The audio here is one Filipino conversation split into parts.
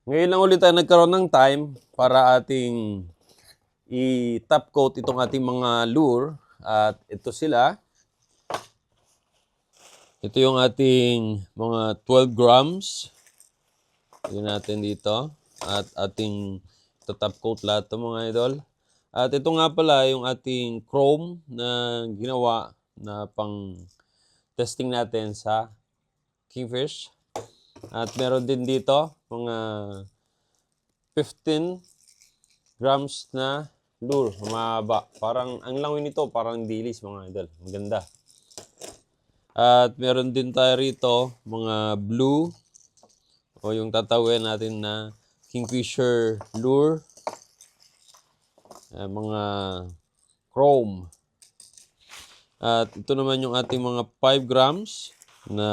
Ngayon lang ulit tayo nagkaroon ng time para ating i-top coat itong ating mga lure. At ito sila. Ito yung ating mga 12 grams. Tignan natin dito. At ating top coat lahat ito mga idol. At ito nga pala yung ating chrome na ginawa na pang testing natin sa kingfish. At meron din dito mga 15 grams na lure. Mahaba. Parang, ang langoy nito, parang dilis mga idol. Maganda. At meron din tayo rito mga blue o yung tatawin natin na kingfisher lure. Mga chrome. At ito naman yung ating mga 5 grams na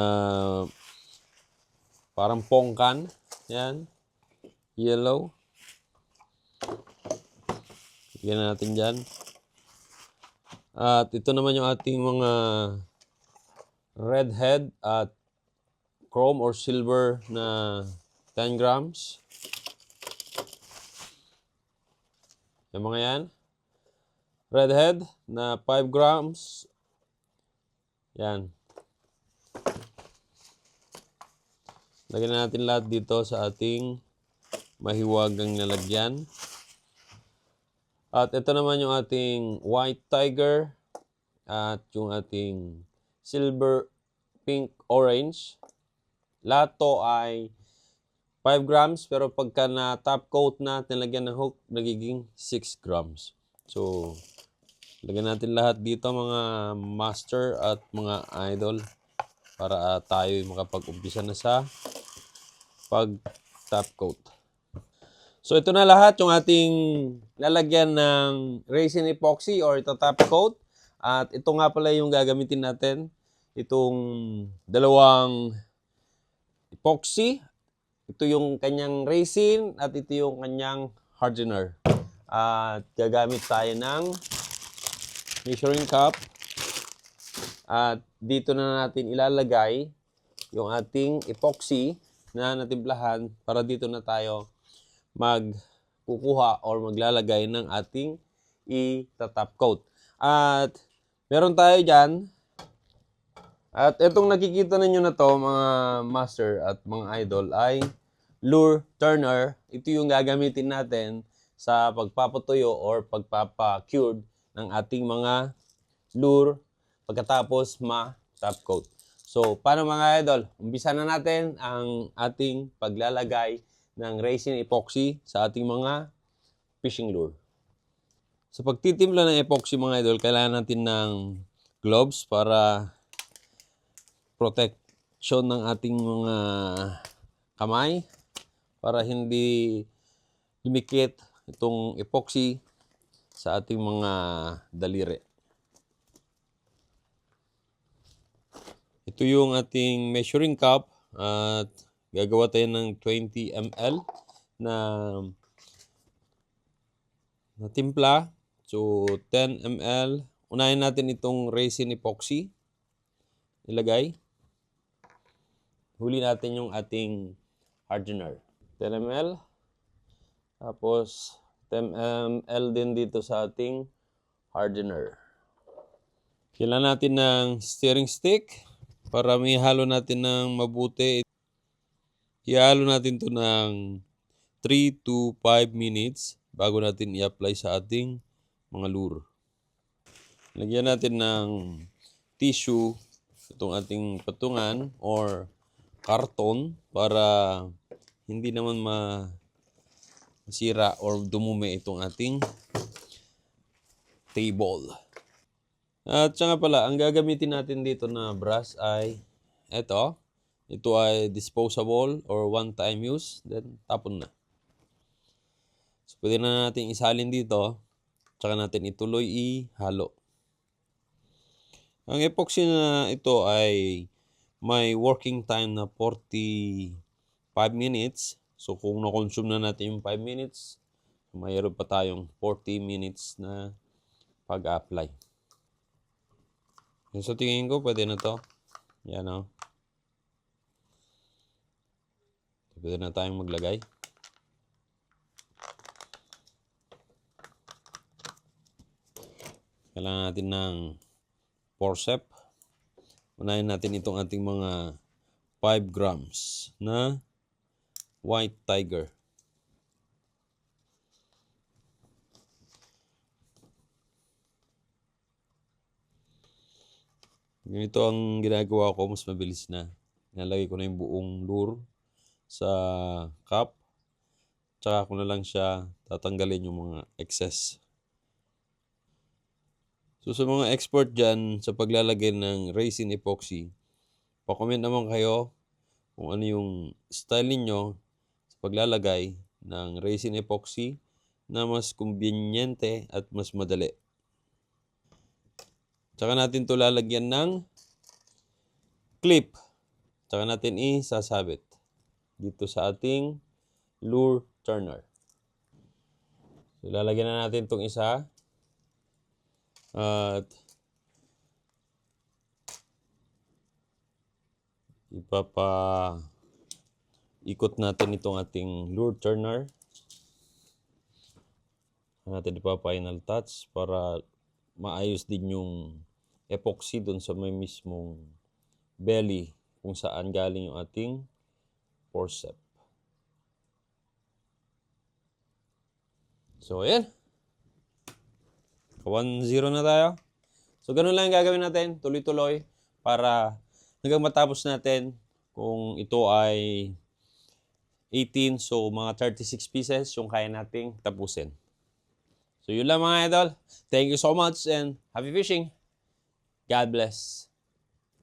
parang pongkan. Yan. Yellow. Bigyan natin dyan. At ito naman yung ating mga redhead at chrome or silver na 10 grams. Yung mga yan. Redhead na 5 grams. Yan. Lagyan natin lahat dito sa ating mahiwagang lalagyan. At ito naman yung ating white tiger at yung ating silver, pink, orange. Lahat to ay 5 grams pero pagka na top coat na nilagyan ng hook, nagiging 6 grams. So, lagyan natin lahat dito mga master at mga idol para tayo makapag-umpisa na sa pag-top coat. So ito na lahat yung ating lalagyan ng resin epoxy or ito top coat. At ito nga pala yung gagamitin natin. Itong dalawang epoxy. Ito yung kanyang resin at ito yung kanyang hardener. At gagamit tayo ng measuring cup. At dito na natin ilalagay yung ating epoxy na natimplahan para dito na tayo magkukuha or maglalagay ng ating i-top coat. At meron tayo dyan. At itong nakikita ninyo na to mga master at mga idol ay lure turner. Ito yung gagamitin natin sa pagpapatuyo or pagpapa-cured ng ating mga lure pagkatapos ma-top coat. So, paano mga idol? Umpisa na natin ang ating paglalagay ng resin epoxy sa ating mga fishing lure. Sa pagtitimpla ng epoxy mga idol, kailangan natin ng gloves para protection ng ating mga kamay para hindi lumikit itong epoxy sa ating mga daliri. Ito yung ating measuring cup at gagawa tayo ng 20 ml na timpla. So, 10 ml. Unahin natin itong resin epoxy. Ilagay. Huli natin yung ating hardener. 10 ml. Tapos, 10 ml din dito sa ating hardener. Kailangan natin ng stirring stick para may halo natin ng mabuti. Ihalo natin to ng 3 to 5 minutes bago natin i-apply sa ating mga lure. Lagyan natin ng tissue itong ating patungan or karton para hindi naman masira or dumumi itong ating table. At saka pala, ang gagamitin natin dito na brush ay ito. Ito ay disposable or one-time use. Then, tapon na. So, pwede na natin isalin dito. Tsaka natin ituloy ihalo. Ang epoxy na ito ay may working time na 45 minutes. So, kung na-consume na natin yung 5 minutes, mayroon pa tayong 40 minutes na pag-apply. So, tingin ko, pwede na to. Yan o. Pwede na tayong maglagay. Kailangan natin ng forceps. Unahin natin itong ating mga 5 grams na white tiger. Ganito ang ginagawa ko, mas mabilis na. Nalagay ko na yung buong lure sa cup. Tsaka ko na lang siya tatanggalin yung mga excess. So sa mga expert dyan sa paglalagay ng resin epoxy, pa-comment naman kayo kung ano yung style ninyo sa paglalagay ng resin epoxy na mas kumbinyente at mas madali. Tsaka natin ito lalagyan ng clip. Tsaka natin isasabit dito sa ating lure turner. So, lalagyan na natin itong isa. At ikot natin itong ating lure turner. Natin ipa-final touch para maayos din yung epoxy doon sa may mismong belly kung saan galing yung ating forceps. So, ayan. 1-0 na tayo. So, ganun lang yung gagawin natin. Tuloy-tuloy para hanggang matapos natin. Kung ito ay 18, so mga 36 pieces yung kaya nating tapusin. So, yun lang mga idol. Thank you so much and happy fishing. God bless.